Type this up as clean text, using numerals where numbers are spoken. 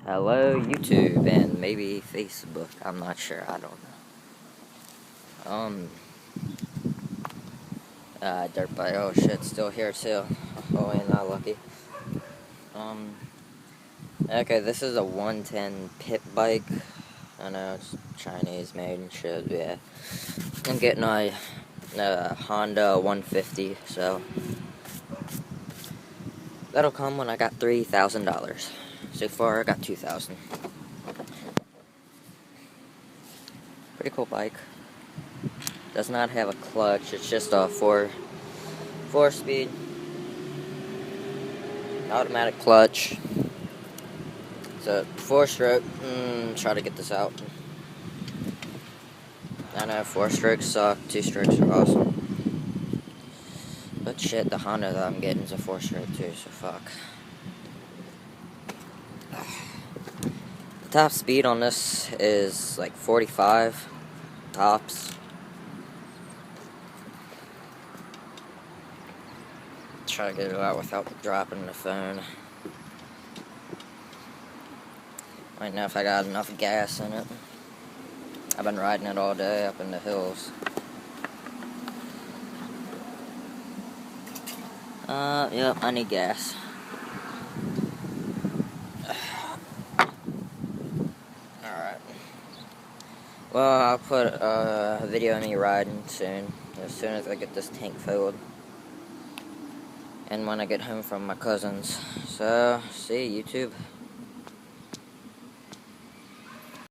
Hello, YouTube, and maybe Facebook. I'm not sure. I don't know. Dirt bike. Oh shit, still here too. Oh, ain't not lucky. Okay, this is a 110 pit bike. I know it's Chinese made and shit. Yeah, I'm getting a Honda 150. So that'll come when I got $3,000. So far, I got 2,000. Pretty cool bike. Does not have a clutch. It's just a four-speed automatic clutch. So 4-stroke. Try to get this out. I know 4-strokes suck. 2-strokes are awesome. But shit, the Honda that I'm getting is a 4-stroke too. So fuck. The top speed on this is like 45 tops. Try to get it out without dropping the phone. Might know if I got enough gas in it. I've been riding it all day up in the hills. Yep, I need gas. Alright. Well, I'll put a video of me riding soon as I get this tank filled. And when I get home from my cousins. So, see you, YouTube.